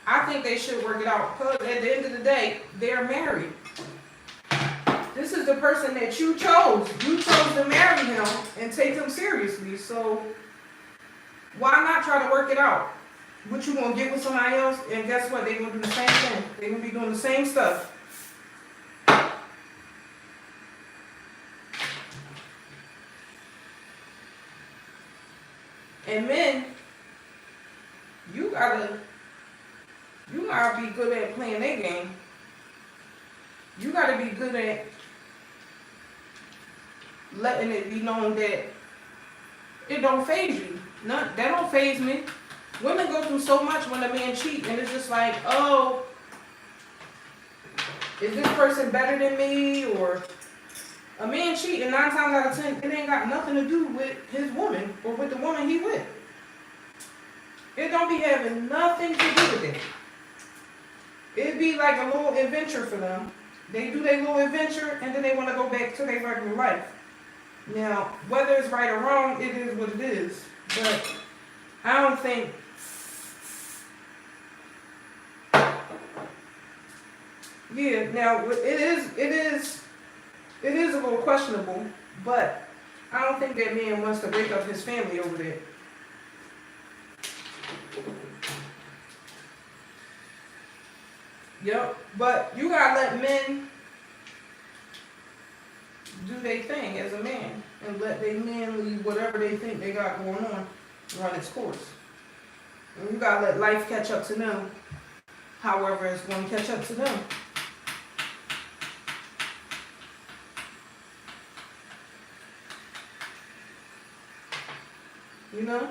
I think they should work it out because at the end of the day, they're married. This is the person that you chose. You chose to marry him and take him seriously. So why not try to work it out? What, you gonna get with somebody else? And guess what? They're gonna do the same thing. They're gonna be doing the same stuff. And men, you gotta be good at playing their game. You gotta be good at letting it be known that it don't faze you. That don't faze me. Women go through so much when a man cheats, and it's just like, oh, is this person better than me? Or a man cheating 9 times out of 10, it ain't got nothing to do with his woman or with the woman he with. It don't be having nothing to do with it. It'd be like a little adventure for them. They do their little adventure and then they want to go back to their regular life. Now, whether it's right or wrong, it is what it is. But I don't think now it is a little questionable, but I don't think that man wants to break up his family over that. Yep, but you gotta let men do their thing as a man and let their manly whatever they think they got going on run its course. And you gotta let life catch up to them, however it's going to catch up to them. You know?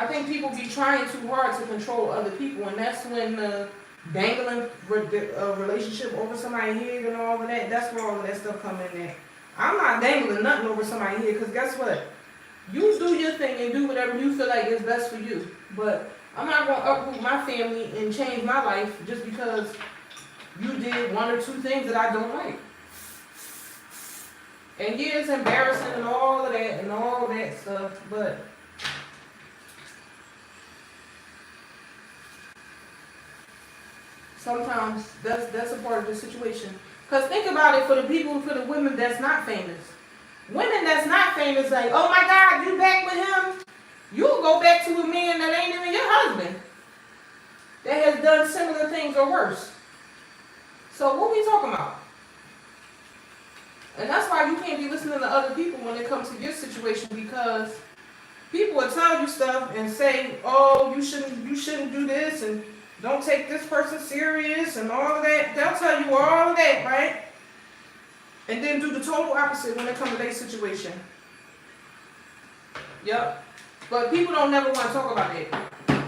I think people be trying too hard to control other people, and that's when the dangling relationship over somebody's head and all of that, that's where all of that stuff come in there. I'm not dangling nothing over somebody's head, because guess what? You do your thing and do whatever you feel like is best for you. But I'm not gonna uproot my family and change my life just because you did one or two things that I don't like. And yeah, it's embarrassing and all of that and all that stuff, but sometimes that's a part of the situation. Cause think about it, for the women that's not famous. Women that's not famous, like, oh my God, you back with him? You'll go back to a man that ain't even your husband, that has done similar things or worse. So what we talking about? And that's why you can't be listening to other people when it comes to your situation, because people will tell you stuff and say, oh, you shouldn't do this and don't take this person serious and all of that. They'll tell you all of that, right? And then do the total opposite when it comes to their situation. Yep. But people don't never want to talk about that.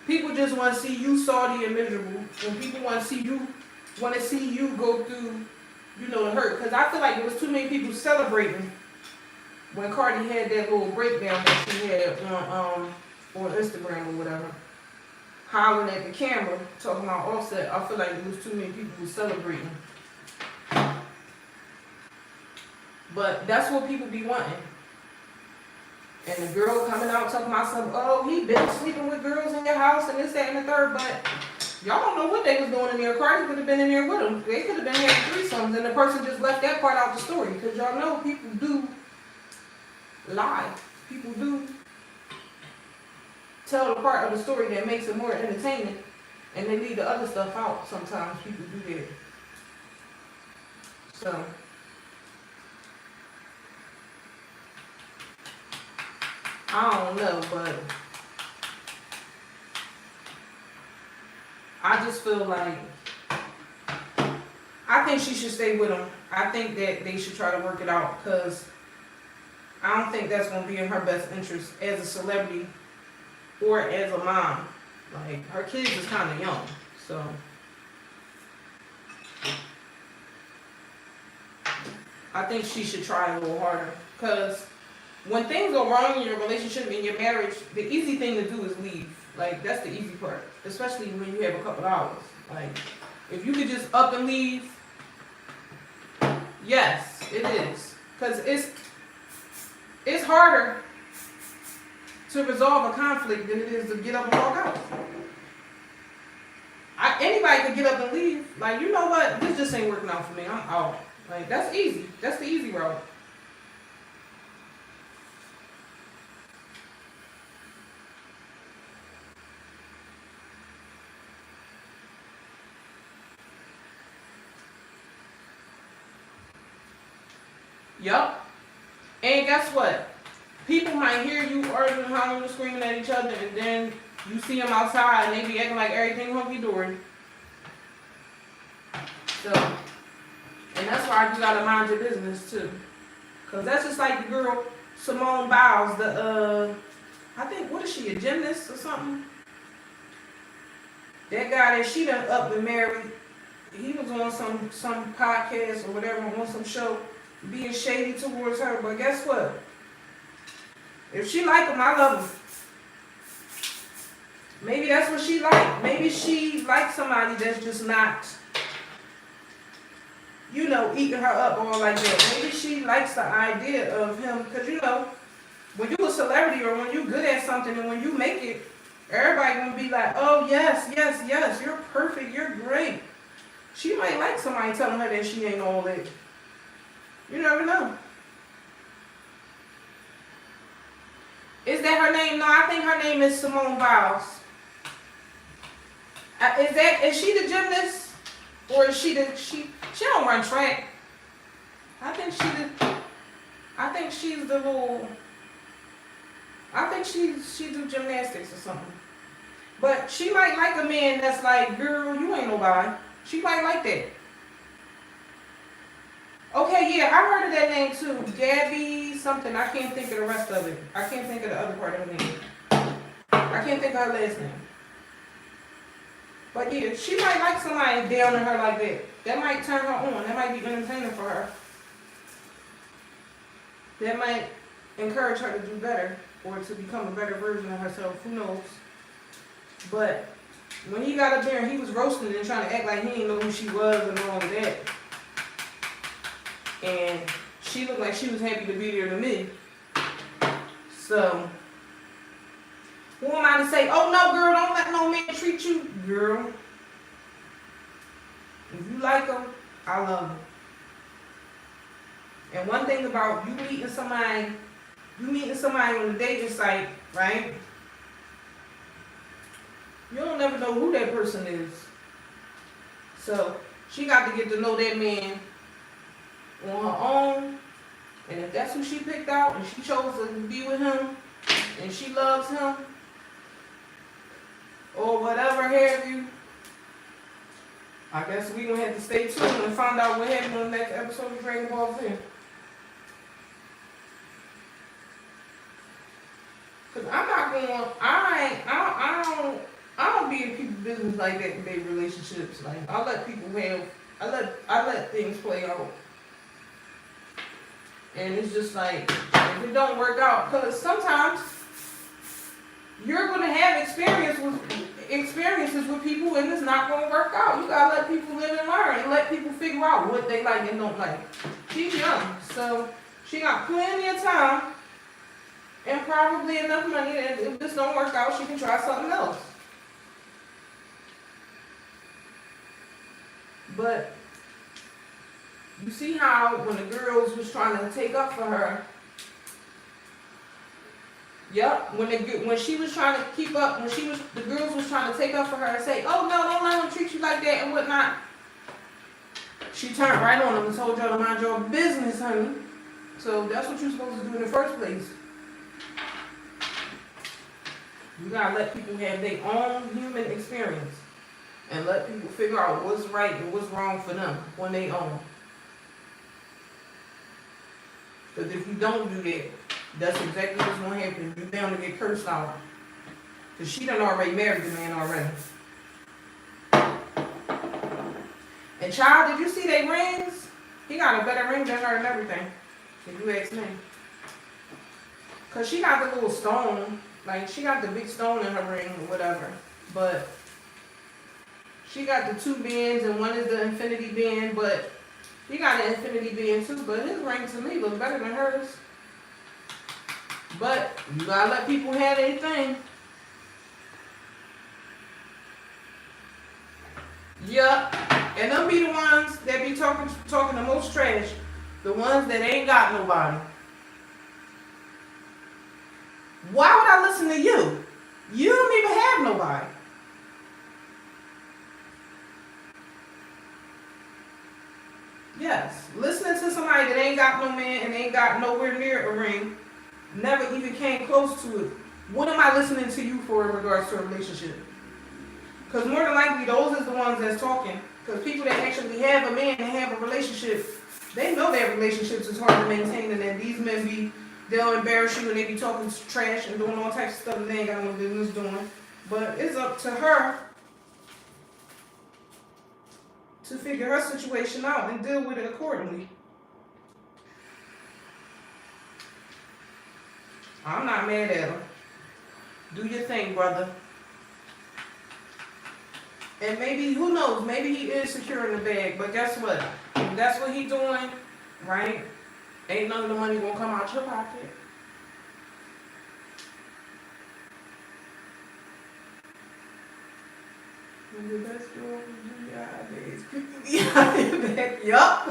People just want to see you salty and miserable, and people want to see you go through, the hurt. Because I feel like there was too many people celebrating when Cardi had that little breakdown that she had on Instagram or whatever, hollering at the camera, talking about Offset. I feel like there was too many people who celebrating. But that's what people be wanting. And the girl coming out talking about something, oh, he been sleeping with girls in your house and this, that, and the third, but y'all don't know what they was doing in there. Cardi could have been in there with them. They could have been having threesomes, and the person just left that part out the story, because y'all know people do lie. People do tell the part of the story that makes it more entertaining, and they leave the other stuff out. Sometimes people do that. So I don't know, but I just feel like I think she should stay with him. I think that they should try to work it out, because I don't think that's going to be in her best interest as a celebrity or as a mom. Like, her kids is kind of young, so I think she should try a little harder, because when things go wrong in your relationship, in your marriage, the easy thing to do is leave. Like, that's the easy part, especially when you have a couple hours. Like, if you could just up and leave, yes, it is. Because it's harder to resolve a conflict than it is to get up and walk out. Anybody could get up and leave. Like, you know what? This just ain't working out for me. I'm out. Like, that's easy. That's the easy route. Yup. And guess what? People might hear you arguing, hollering, screaming at each other, and then you see them outside and they be acting like everything hunky-dory. So, and that's why you gotta mind your business too. Cause that's just like the girl, Simone Biles, I think, what is she, a gymnast or something? That guy that she done up and married, he was on some podcast or whatever, on some show, being shady towards her, but guess what? If she like him, I love him. Maybe that's what she like. Maybe she likes somebody that's just not, eating her up all like that. Maybe she likes the idea of him, because when you a celebrity or when you good at something and when you make it, everybody gonna be like, oh yes, yes, yes, you're perfect, you're great. She might like somebody telling her that she ain't all that. You never know. Is that her name? No, I think her name is Simone Biles. Is she the gymnast? Or is she she don't run track. I think she's the little, I think she do gymnastics or something. But she might like a man that's like, girl, you ain't nobody. She might like that. Okay, yeah, I heard of that name too. Gabby something. I can't think of the rest of it. I can't think of the other part of her name. I can't think of her last name. But yeah, she might like somebody down on her like that. That might turn her on. That might be entertaining for her. That might encourage her to do better or to become a better version of herself. Who knows? But when he got up there and he was roasting and trying to act like he didn't know who she was and all of that, and she looked like she was happy to be there to me. So, who am I to say, oh no girl, don't let no man treat you? Girl, if you like them, I love them. And one thing about you meeting somebody on the dating site, right? You don't never know who that person is. So she got to get to know that man on her own. And if that's who she picked out and she chose to be with him and she loves him or whatever have you, I guess we're going to have to stay tuned and find out what happened on the next episode of Dragon Ball Z. Cause I'm not going. I don't be in people's business like that in their relationships. Like I let people have. I let things play out. And it's just like if it don't work out, cause sometimes you're gonna have experiences with people, and it's not gonna work out. You gotta let people live and learn, and let people figure out what they like and don't like. She's young, so she got plenty of time. And probably enough money that if this don't work out, she can try something else. But you see how when the girls was trying to take up for her, when she was trying to keep up, the girls was trying to take up for her and say, oh no, don't let him treat you like that and whatnot. She turned right on them and told y'all to mind your business, honey. So that's what you're supposed to do in the first place. You gotta let people have their own human experience and let people figure out what's right and what's wrong for them on their own. Because if you don't do that, that's exactly what's gonna happen. You're bound to get cursed out. Because she done already married the man already. And child, did you see their rings? He got a better ring than her and everything. If you ask me. Because she got the little stone. Like, she got the big stone in her ring or whatever. But she got the 2 bands and one is the infinity band. But he got an infinity band too. But his ring to me looks better than hers. But you gotta let people have their thing. Yup. And them be the ones that be talking the most trash. The ones that ain't got nobody. Why would I listen to you? You don't even have nobody. Yes, listening to somebody that ain't got no man and ain't got nowhere near a ring, never even came close to it. What am I listening to you for in regards to a relationship? Because more than likely, those is the ones that's talking. Because people that actually have a man and have a relationship, they know their relationships is hard to maintain, and then these men they'll embarrass you and they be talking trash and doing all types of stuff that they ain't got no business doing. But it's up to her to figure her situation out and deal with it accordingly. I'm not mad at her. Do your thing, brother. And maybe, who knows, maybe he is securing the bag, but guess what? If that's what he doing, right? Ain't none of the money gonna come out your pocket. The best girl back. Yup.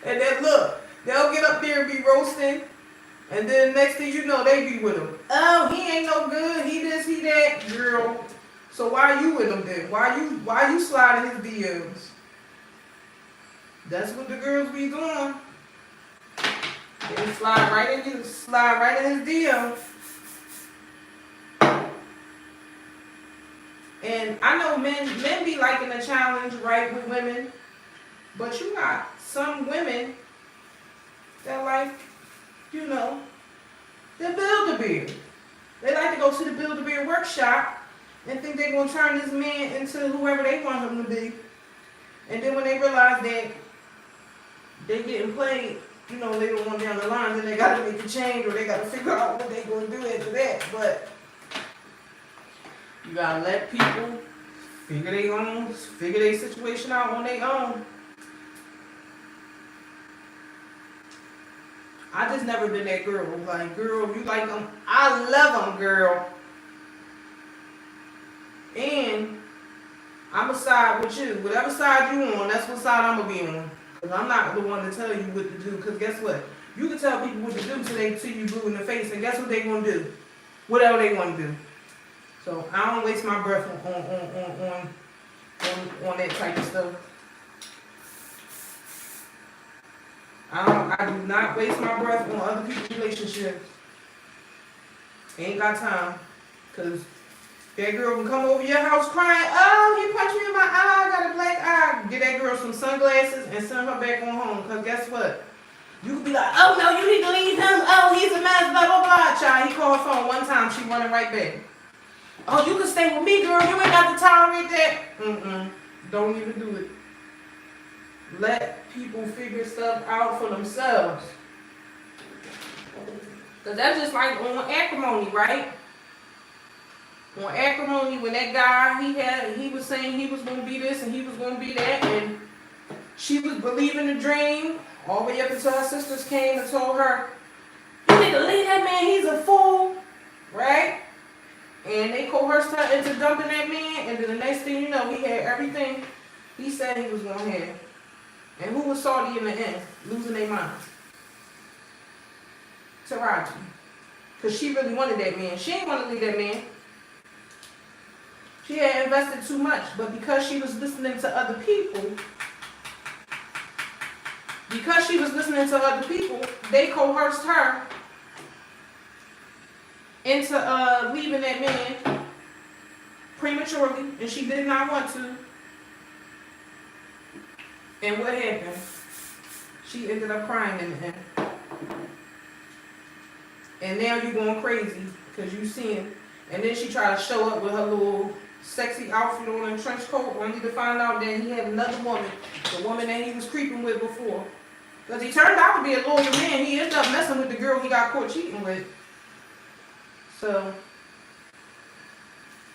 And then look, they'll get up there and be roasting, and then next thing you know, they be with him. Oh, he ain't no good. He this, he that, girl. So why you with him then? Why you sliding his DMs? That's what the girls be doing. They slide right in his DM. And I know men be liking a challenge, right, with women. But you got some women that like, you know, the Build-A-Bear. They like to go to the Build-A-Bear workshop and think they're going to turn this man into whoever they want him to be. And then when they realize that they're getting played you know, later on down the line, then they gotta make a change or they gotta figure out what they gonna do after that. But you gotta let people figure their situation out on their own. I just never been that girl. Like, girl, you like them, I love them, girl. And I'ma side with you. Whatever side you on, that's what side I'ma be on. Cause I'm not the one to tell you what to do. Cause guess what? You can tell people what to do till they see you blue in the face, and guess what they gonna do? Whatever they want to do. So I don't waste my breath on that type of stuff. I do not waste my breath on other people's relationships. Ain't got time. Cause that girl can come over your house crying, oh, he punched me in my eye, I got a black eye. Get that girl some sunglasses and send her back on home. Cause guess what? You could be like, oh no, you need to leave him. Oh, he's a mess, blah, blah, blah. Child, he called her phone one time, she running right back. Oh, you can stay with me, girl. You ain't got to tolerate that. Don't even do it. Let people figure stuff out for themselves. Cause that's just like on acrimony, right? On acrimony, when that guy he was saying he was gonna be this and he was gonna be that, and she was believing the dream all the way up until her sisters came and told her, you need to leave that man, he's a fool, right? And they coerced her into dumping that man, and then the next thing you know, he had everything he said he was gonna have. And who was salty in the end, losing their minds? Taraji. Because she really wanted that man. She didn't want to leave that man. She had invested too much, but because she was listening to other people, they coerced her into leaving that man prematurely, and she did not want to. And what happened? She ended up crying in the end. And now you're going crazy because you seeing. And then she tried to show up with her little sexy outfit on and trench coat, only to find out that he had another woman, the woman that he was creeping with before. Because he turned out to be a loyal man. He ended up messing with the girl he got caught cheating with. So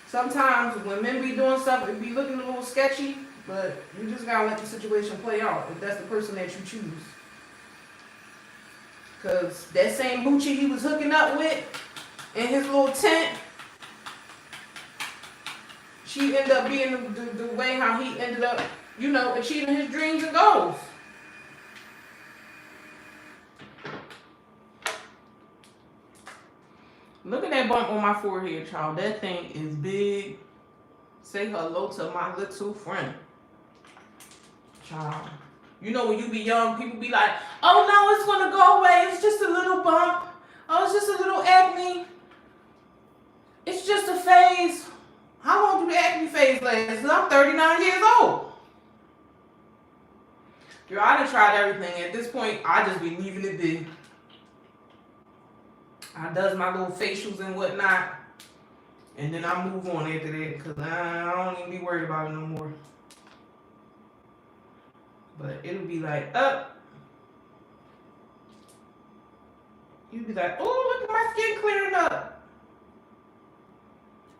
sometimes when men be doing stuff, it be looking a little sketchy, but you just gotta let the situation play out if that's the person that you choose. Because that same moochie he was hooking up with in his little tent, she ended up being the way how he ended up, you know, achieving his dreams and goals. Look at that bump on my forehead, child. That thing is big. Say hello to my little friend. Child. You know when you be young, people be like, oh no, it's going to go away. It's just a little bump. Oh, it's just a little acne. It's just a phase. How long do the acne phase last? I'm 39 years old. Girl, I done tried everything. At this point, I just be leaving it be. I does my little facials and whatnot. And then I move on after that. Because I don't even be worried about it no more. But it'll be like, up. You'll be like, oh, look at my skin clearing up.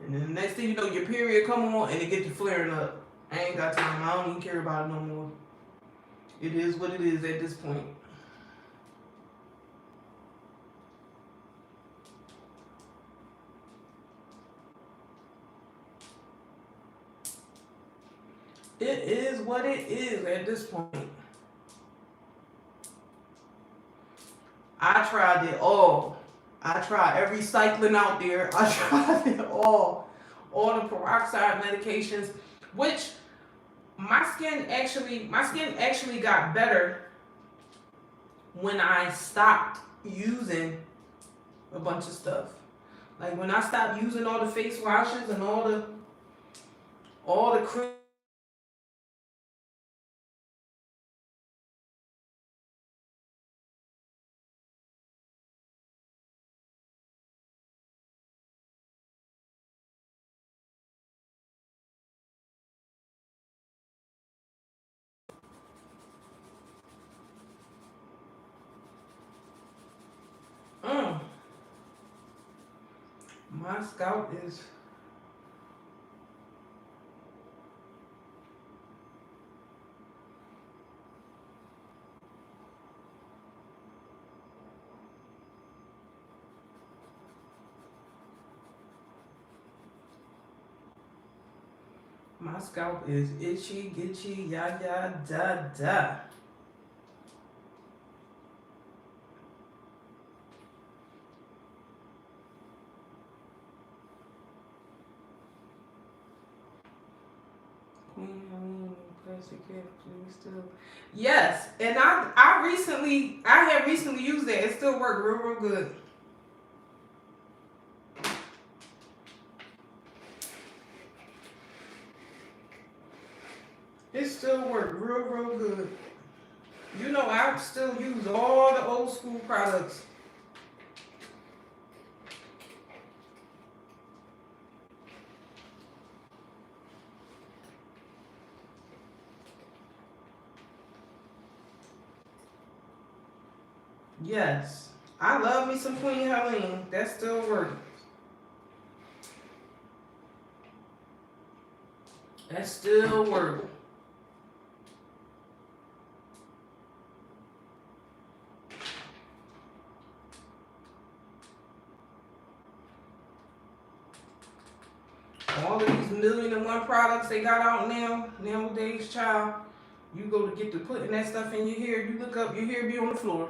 And then the next thing you know, your period come on and it get to flaring up. I ain't got time. I don't even care about it no more. It is what it is at this point. It is what it is at this point. I tried it all. I tried every cycling out there. I tried it all. All the peroxide medications, which my skin actually got better when I stopped using a bunch of stuff. Like when I stopped using all the face washes and all the cream. My scalp is... My scalp is itchy, gitchy, ya, da. Still. Yes, and I had recently used that. It still worked real good. It still worked real good. You know, I still use all the old school products. Yes, I love me some Queen Helene. That still works. That still works. All of these 1,000,001 products they got out nowadays, child. You go to get to putting that stuff in your hair, you look up, your hair be on the floor.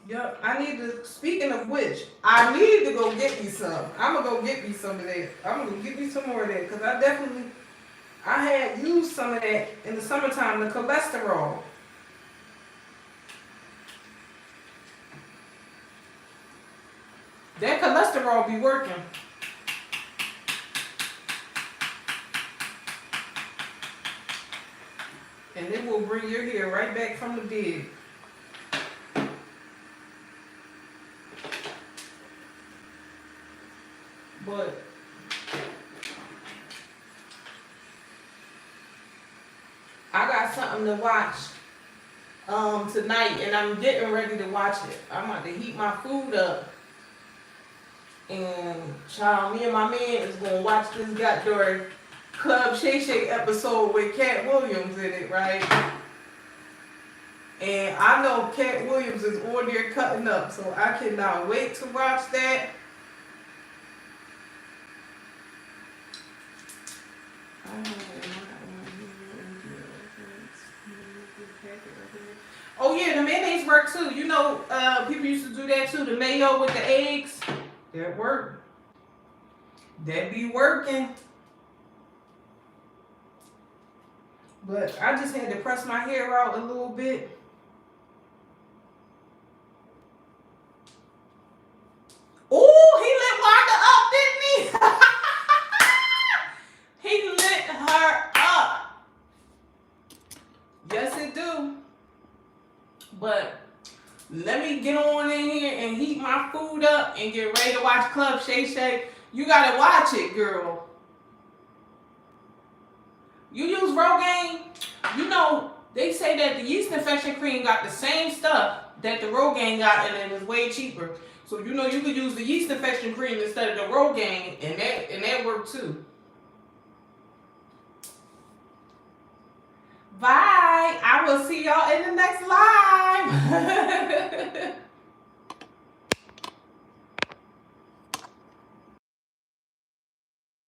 Yep, speaking of which, I need to go get me some. I'm going to go get me some of that. I'm going to get me some more of that because I had used some of that in the summertime, the cholesterol. That cholesterol be working. And it will bring your hair right back from the dead. But I got something to watch tonight, and I'm getting ready to watch it. I'm about to heat my food up. And child, me and my man is gonna watch this goddamn Club Shay Shay episode with Cat Williams in it, right? And I know Cat Williams is on there cutting up, so I cannot wait to watch that. Oh yeah, the mayonnaise work too. You know, people used to do that too. The mayo with the eggs, that work. That be working. But I just had to press my hair out a little bit. Oh, he lit Wanda up, didn't he? He lit her up. Yes, it do. But let me get on in here and heat my food up and get ready to watch Club Shay Shay. You gotta watch it, girl. You use Rogaine. You know, they say that the yeast infection cream got the same stuff that the Rogaine got, and it is way cheaper. So you know you could use the yeast infection cream instead of the Rogaine, and that worked too. Bye. I will see y'all in the next live.